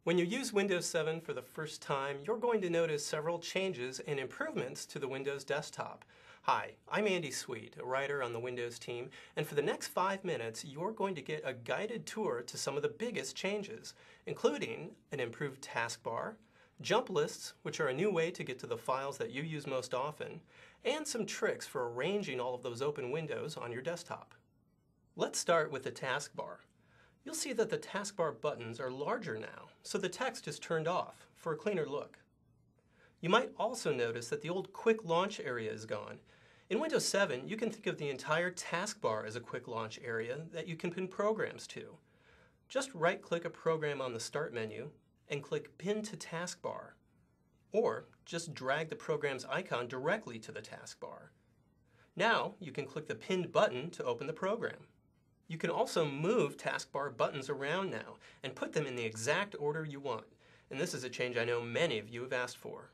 When you use Windows 7 for the first time, you're going to notice several changes and improvements to the Windows desktop. Hi, I'm Andy Sweet, a writer on the Windows team, and for the next 5 minutes, you're going to get a guided tour to some of the biggest changes, including an improved taskbar, jump lists, which are a new way to get to the files that you use most often, and some tricks for arranging all of those open windows on your desktop. Let's start with the taskbar. You'll see that the taskbar buttons are larger now, so the text is turned off for a cleaner look. You might also notice that the old Quick Launch area is gone. In Windows 7, you can think of the entire taskbar as a quick launch area that you can pin programs to. Just right-click a program on the Start menu and click Pin to Taskbar, or just drag the program's icon directly to the taskbar. Now you can click the pinned button to open the program. You can also move taskbar buttons around now and put them in the exact order you want. And this is a change I know many of you have asked for.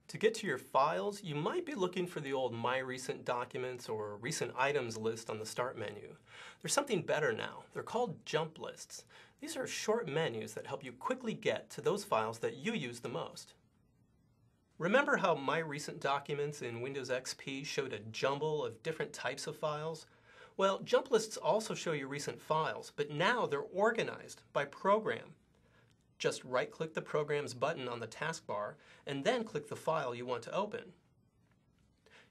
To get to your files, you might be looking for the old My Recent Documents or Recent Items list on the Start menu. There's something better now. They're called jump lists. These are short menus that help you quickly get to those files that you use the most. Remember how My Recent Documents in Windows XP showed a jumble of different types of files? Well, jump lists also show you recent files, but now they're organized by program. Just right-click the program's button on the taskbar and then click the file you want to open.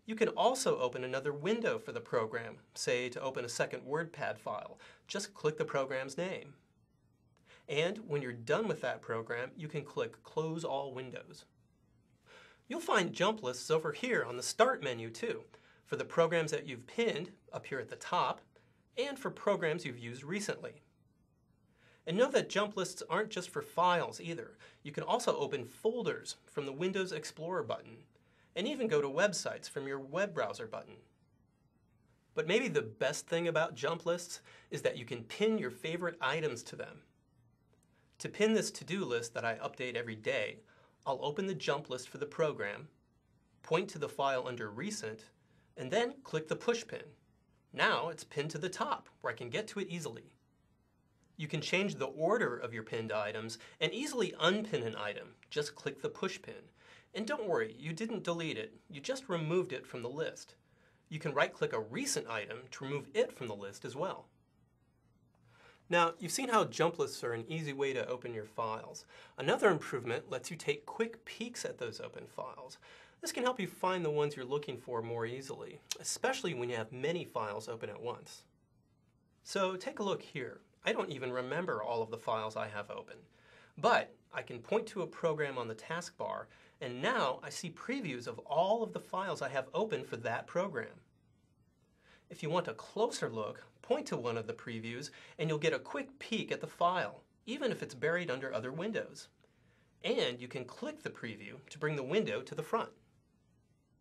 You can also open another window for the program, say to open a second WordPad file. Just click the program's name. And when you're done with that program, you can click Close All Windows. You'll find jump lists over here on the Start menu too, for the programs that you've pinned up here at the top, and for programs you've used recently. And know that jump lists aren't just for files either. You can also open folders from the Windows Explorer button, and even go to websites from your web browser button. But maybe the best thing about jump lists is that you can pin your favorite items to them. To pin this to-do list that I update every day, I'll open the jump list for the program, point to the file under Recent, and then click the push pin. Now it's pinned to the top, where I can get to it easily. You can change the order of your pinned items and easily unpin an item. Just click the push pin. And don't worry, you didn't delete it, you just removed it from the list. You can right-click a recent item to remove it from the list as well. Now, you've seen how jump lists are an easy way to open your files. Another improvement lets you take quick peeks at those open files. This can help you find the ones you're looking for more easily, especially when you have many files open at once. So take a look here. I don't even remember all of the files I have open, but I can point to a program on the taskbar, and now I see previews of all of the files I have open for that program. If you want a closer look, point to one of the previews and you'll get a quick peek at the file, even if it's buried under other windows. And you can click the preview to bring the window to the front.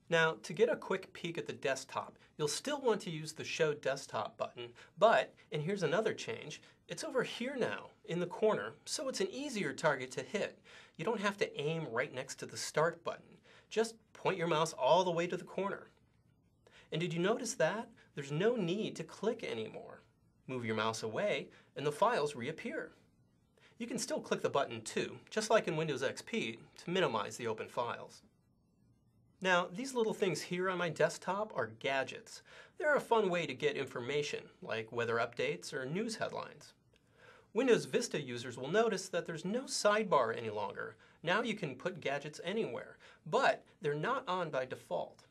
Now, to get a quick peek at the desktop, you'll still want to use the Show Desktop button, but, and here's another change, it's over here now, in the corner, so it's an easier target to hit. You don't have to aim right next to the Start button. Just point your mouse all the way to the corner. And did you notice that? There's no need to click anymore. Move your mouse away, and the files reappear. You can still click the button too, just like in Windows XP, to minimize the open files. Now, these little things here on my desktop are gadgets. They're a fun way to get information, like weather updates or news headlines. Windows Vista users will notice that there's no sidebar any longer. Now you can put gadgets anywhere, but they're not on by default.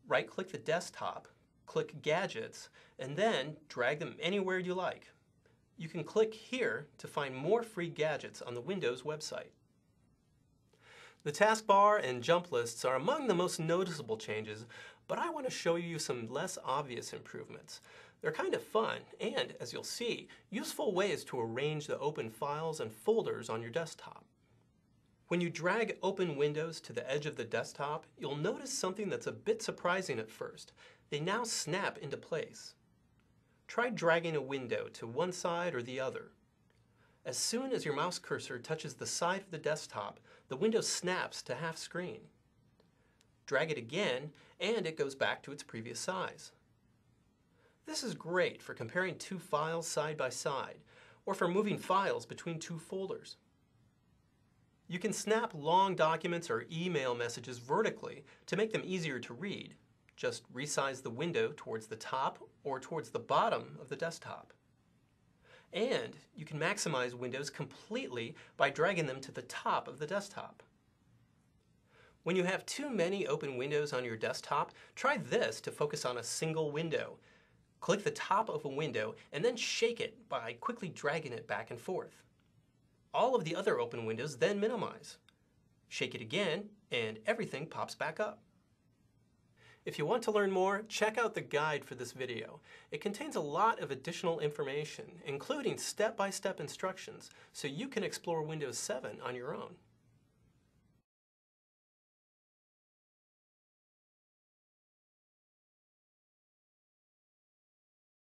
Right-click the desktop, click Gadgets, and then drag them anywhere you like. You can click here to find more free gadgets on the Windows website. The taskbar and jump lists are among the most noticeable changes, but I want to show you some less obvious improvements. They're kind of fun and, as you'll see, useful ways to arrange the open files and folders on your desktop. When you drag open windows to the edge of the desktop, you'll notice something that's a bit surprising at first. They now snap into place. Try dragging a window to one side or the other. As soon as your mouse cursor touches the side of the desktop, the window snaps to half screen. Drag it again, and it goes back to its previous size. This is great for comparing two files side by side, or for moving files between two folders. You can snap long documents or email messages vertically to make them easier to read. Just resize the window towards the top or towards the bottom of the desktop. And you can maximize windows completely by dragging them to the top of the desktop. When you have too many open windows on your desktop, try this to focus on a single window. Click the top of a window and then shake it by quickly dragging it back and forth. All of the other open windows then minimize. Shake it again and everything pops back up. If you want to learn more, check out the guide for this video. It contains a lot of additional information, including step-by-step instructions, so you can explore Windows 7 on your own.